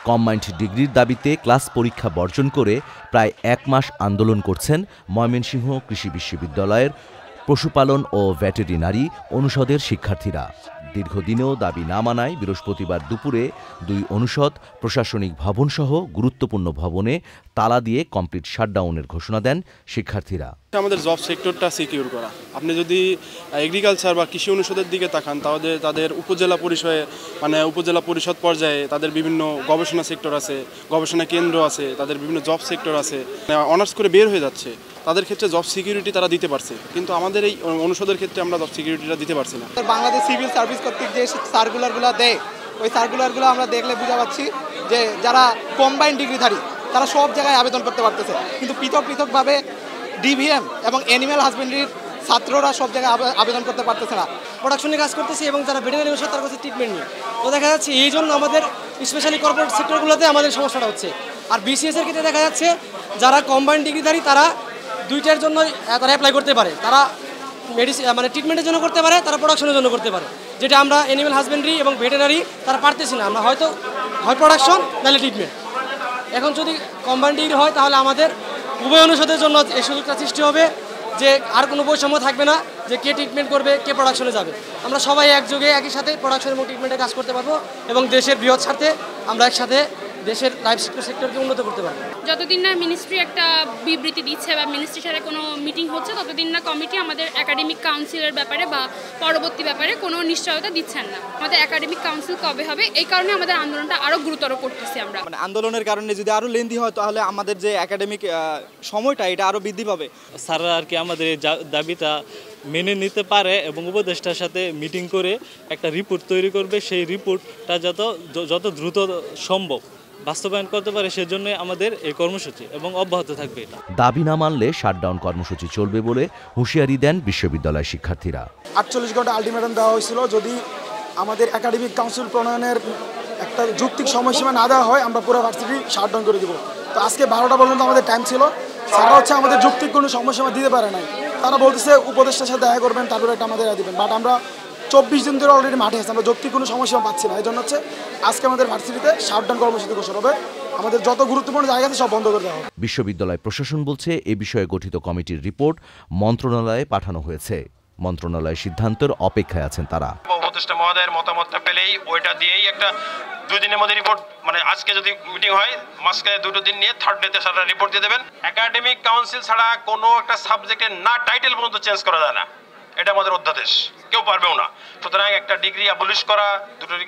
Combined ডিগ্রির দাবিতে class পরীক্ষা বর্জন করে প্রায় ১ মাস আন্দোলন করছেন ময়মনসিংহ কৃষি বিশ্ববিদ্যালয়ের পশুপালন ও ভেটেরিনারি অনুষদের শিক্ষার্থীরা। দীর্ঘদিনেও দাবি না মানায় বৃহস্পতিবার দুপুরে ২ অনুষদ, প্রশাসনিক ভবনসহ গুরুত্বপূর্ণ ভবনে তালা দিয়ে কমপ্লিট শাটডাউনের ঘোষণা দেন শিক্ষার্থীরা। আমাদের জব সেক্টরটা সিকিউর করা। আপনি যদি এগ্রিকালচার বা কৃষি অনুষদের দিকে তাকান তাহলে তাদের উপজেলা পরিষদ পর্যায়ে তাদের বিভিন্ন গবেষণা সেক্টর আছে, গবেষণা কেন্দ্র আছে, তাদের বিভিন্ন জব সেক্টর আছে। অনার্স করে বের হয়ে যাচ্ছে, তাদের ক্ষেত্রে জব সিকিউরিটি তারা দিতে পারছে, কিন্তু আমাদের এই অনুষদের ক্ষেত্রে আমরা জব সিকিউরিটিটা দিতে পারছি না। বাংলাদেশ সিভিল সার্ভিস কর্তৃক যে সার্কুলারগুলো দেয়, ওই সার্কুলারগুলো আমরা দেখলে বুঝা পাচ্ছি যে যারা কম্বাইন্ড ডিগ্রিধারী তারা সব জায়গায় আবেদন করতে পারতেছে, কিন্তু পৃথকভাবে ডিভিএম এবং অ্যানিম্যাল হাজবেন্ডারির ছাত্ররা সব জায়গায় আবেদন করতে পারতেছে না। প্রোডাকশনে কাজ করতেছে এবং যারা ভেটেরিনারি অনুষদ তার কাছে ট্রিটমেন্ট নিয়ে, তো দেখা যাচ্ছে এই জন্য আমাদের স্পেশালি কর্পোরেট সেক্টরগুলোতে আমাদের সমস্যাটা হচ্ছে। আর বিসিএস এর ক্ষেত্রে দেখা যাচ্ছে যারা কম্বাইন্ড ডিগ্রিধারী তারা দুইটার জন্য তারা অ্যাপ্লাই করতে পারে, তারা ট্রিটমেন্টের জন্য করতে পারে, তারা প্রোডাকশনের জন্য করতে পারে, যেটা আমরা অ্যানিম্যাল হাজবেন্ডারি এবং ভেটেরিনারি তারা পারতেছি না। আমরা হয়তো হয় প্রোডাকশন নাহলে ট্রিটমেন্ট। এখন যদি কম্বাইন্ড ডিগ্রি হয় তাহলে আমাদের উভয় অনুষদের জন্য এই সুযোগটা সৃষ্টি হবে যে আর কোনো বৈষম্য থাকবে না যে কে ট্রিটমেন্ট করবে, কে প্রোডাকশনে যাবে। আমরা সবাই একযোগে একই সাথে প্রোডাকশন এবং ট্রিটমেন্টে কাজ করতে পারবো এবং দেশের বৃহৎ স্বার্থে আমরা একসাথে দেশের লাইফ সেক্টরকে উন্নত করতে পারবো। যতদিন না মিনিস্ট্রি একটা বিবৃতি দিচ্ছে বা মিনিস্ট্রির সাথে কোনো মিটিং হচ্ছে, ততদিন না কমিটি আমাদের একাডেমিক কাউন্সিলের ব্যাপারে বা পরবর্তী ব্যাপারে কোনো নিশ্চয়তা দিচ্ছেন না। আমাদের একাডেমিক কাউন্সিল কবে হবে, এই কারণে আমাদের আন্দোলনটা আরও গুরুতর করতেছি আমরা। আন্দোলনের কারণে যদি আরও লেন্দি হয় তাহলে আমাদের যে একাডেমিক সময়টা এটা আরও বৃদ্ধি পাবে। স্যাররা আর কি আমাদের দাবিটা মেনে নিতে পারে এবং উপদেষ্টার সাথে মিটিং করে একটা রিপোর্ট তৈরি করবে, সেই রিপোর্টটা যত দ্রুত সম্ভব বাস্তবায়ন করতে পারে, সেজন্য আমাদের এই কর্মসূচি এবং অব্যাহত থাকবে। এটা দাবি না মানলে শাটডাউন কর্মসূচি চলবে বলে হুঁশিয়ারি দেন বিশ্ববিদ্যালয় শিক্ষার্থীরা। 48 ঘন্টা আলটিমেটাম দেওয়া হয়েছিল, যদি আমাদের একাডেমিক কাউন্সিল প্রণয়নের একটা যৌক্তিক সময়সীমা না দেওয়া হয় আমরা পুরো ভার্সিটি শাটডাউন করে দেবো। তো আজকে 12টা পর্যন্ত আমাদের টাইম ছিল, স্যাররা আমাদের যৌক্তিক কোনো সময়সীমা দিতে পারে নাই। তারা বলতেছে উপদেষ্টার সাথে দেখা করবেন, তারপরে একটা আমাদের দেবেন, বাট আমরা 24 দিন ধরে অলরেডি মাঠে আছি, আমরা যৌক্তিক কোনো সময়সীমা পাচ্ছি না। এই জন্য আজকে আমাদের ভার্সিটিতে শাটডাউন কর্মসূচি ঘোষণা হবে, আমাদের যত গুরুত্বপূর্ণ জায়গা আছে সব বন্ধ করে দেওয়া হবে। বিশ্ববিদ্যালয় প্রশাসন বলছে এ বিষয়ে গঠিত কমিটির রিপোর্ট মন্ত্রণালয়ে পাঠানো হয়েছে। মন্ত্রণালয়ের সিদ্ধান্তের অপেক্ষায় আছেন তারা। উপদেষ্টা মহোদয়ের মতামতটা পেলেই ওইটা দিয়েই একটা 2 দিনের মধ্যে রিপোর্ট, আজকে যদি মিটিং হয় মাঝখানে 2 দিন নিয়ে 3rd ডেতে স্যাররা রিপোর্ট দিয়ে দেবেন। একাডেমিক কাউন্সিল ছাড়া কোনো একটা সাবজেক্টের না টাইটেল পর্যন্ত চেঞ্জ করা যায় না, এটা আমাদের অধ্যাদেশ, কেউ পারবেও না। সুতরাং একটা ডিগ্রি অ্যাবলিশ করা,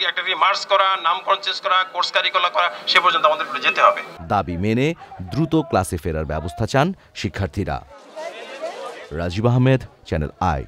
একটা ডিগ্রি মার্জ করা, নামকরণ চেঞ্জ করা, কোর্স কারিকুলাম করা, সে পর্যন্ত আমাদের যেতে হবে। দাবি মেনে দ্রুত ক্লাসে ফেরার ব্যবস্থা চান শিক্ষার্থীরা। Rajib Ahmed, channel I.